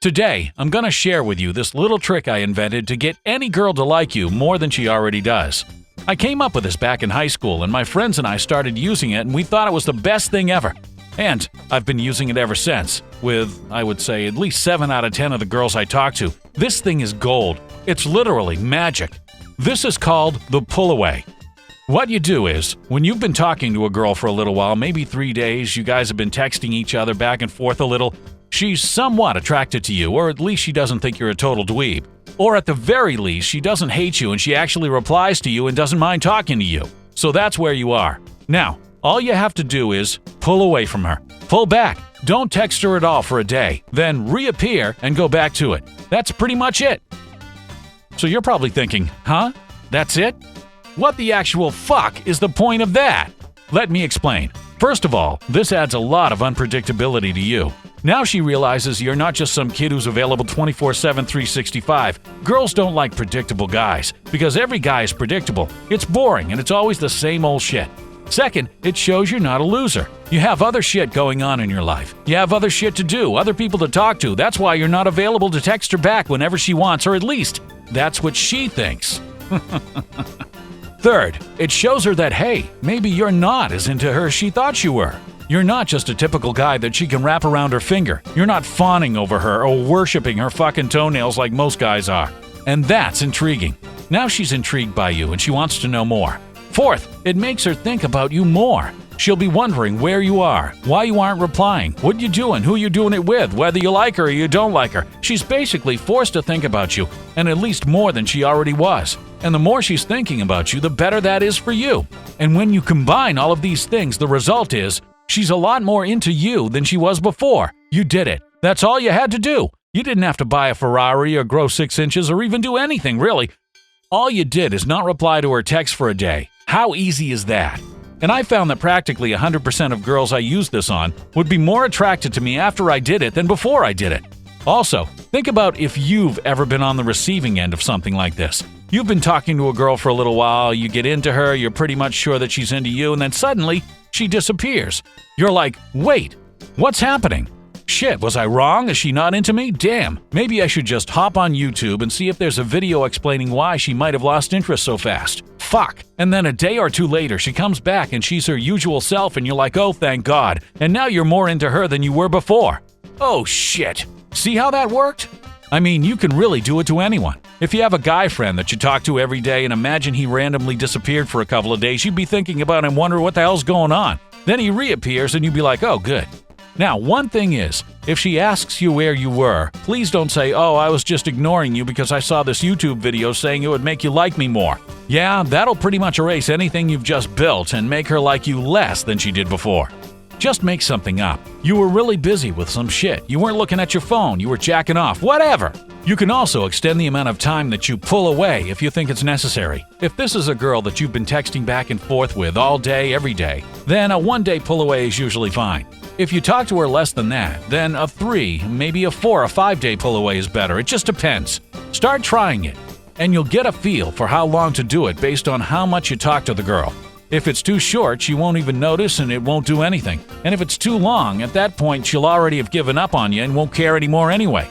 Today, I'm going to share with you this little trick I invented to get any girl to like you more than she already does. I came up with this back in high school, and my friends and I started using it, and we thought it was the best thing ever. And I've been using it ever since, with, I would say, at least 7 out of 10 of the girls I talk to. This thing is gold. It's literally magic. This is called the Pullaway. What you do is, when you've been talking to a girl for a little while, maybe 3 days, you guys have been texting each other back and forth a little, she's somewhat attracted to you, or at least she doesn't think you're a total dweeb. Or at the very least, she doesn't hate you and she actually replies to you and doesn't mind talking to you. So that's where you are. Now, all you have to do is pull away from her. Pull back. Don't text her at all for a day. Then reappear and go back to it. That's pretty much it. So you're probably thinking, huh? That's it? What the actual fuck is the point of that? Let me explain. First of all, this adds a lot of unpredictability to you. Now she realizes you're not just some kid who's available 24/7, 365. Girls don't like predictable guys, because every guy is predictable. It's boring and it's always the same old shit. Second, it shows you're not a loser. You have other shit going on in your life. You have other shit to do, other people to talk to. That's why you're not available to text her back whenever she wants, or at least, that's what she thinks. Third, it shows her that, hey, maybe you're not as into her as she thought you were. You're not just a typical guy that she can wrap around her finger. You're not fawning over her or worshiping her fucking toenails like most guys are. And that's intriguing. Now she's intrigued by you and she wants to know more. Fourth, it makes her think about you more. She'll be wondering where you are, why you aren't replying, what you doing, who you're doing it with, whether you like her or you don't like her. She's basically forced to think about you, and at least more than she already was. And the more she's thinking about you, the better that is for you. And when you combine all of these things, the result is she's a lot more into you than she was before. You did it. That's all you had to do. You didn't have to buy a Ferrari or grow 6 inches or even do anything, really. All you did is not reply to her text for a day. How easy is that? And I found that practically 100% of girls I used this on would be more attracted to me after I did it than before I did it. Also, think about if you've ever been on the receiving end of something like this. You've been talking to a girl for a little while, you get into her, you're pretty much sure that she's into you, and then suddenly, she disappears. You're like, wait, what's happening? Shit, was I wrong? Is she not into me? Damn, maybe I should just hop on YouTube and see if there's a video explaining why she might have lost interest so fast. Fuck. And then a day or two later, she comes back and she's her usual self and you're like, oh, thank God. And now you're more into her than you were before. Oh, shit. See how that worked? I mean, you can really do it to anyone. If you have a guy friend that you talk to every day and imagine he randomly disappeared for a couple of days, you'd be thinking about him, wondering what the hell's going on. Then he reappears and you'd be like, oh, good. Now, one thing is, if she asks you where you were, please don't say, oh, I was just ignoring you because I saw this YouTube video saying it would make you like me more. Yeah, that'll pretty much erase anything you've just built and make her like you less than she did before. Just make something up. You were really busy with some shit. You weren't looking at your phone. You were jacking off. Whatever. You can also extend the amount of time that you pull away if you think it's necessary. If this is a girl that you've been texting back and forth with all day, every day, then a 1-day pull away is usually fine. If you talk to her less than that, then a 3, maybe a 4 or 5-day pull away is better. It just depends. Start trying it, and you'll get a feel for how long to do it based on how much you talk to the girl. If it's too short, she won't even notice and it won't do anything. And if it's too long, at that point she'll already have given up on you and won't care anymore anyway.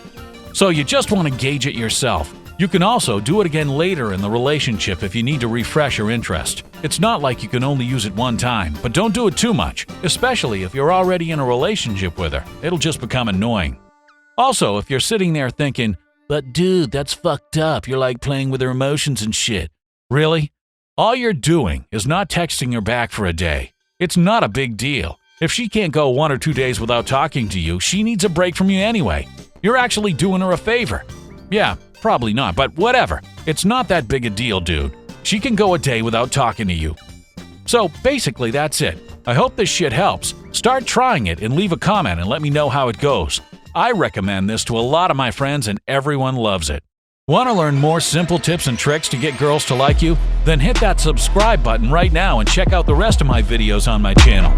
So you just want to gauge it yourself. You can also do it again later in the relationship if you need to refresh her interest. It's not like you can only use it one time, but don't do it too much, especially if you're already in a relationship with her. It'll just become annoying. Also, if you're sitting there thinking, but dude, that's fucked up, you're like playing with her emotions and shit. Really? All you're doing is not texting her back for a day. It's not a big deal. If she can't go 1 or 2 days without talking to you, she needs a break from you anyway. You're actually doing her a favor. Yeah, probably not, but whatever. It's not that big a deal, dude. She can go a day without talking to you. So basically, that's it. I hope this shit helps. Start trying it and leave a comment and let me know how it goes. I recommend this to a lot of my friends and everyone loves it. Want to learn more simple tips and tricks to get girls to like you? Then hit that subscribe button right now and check out the rest of my videos on my channel.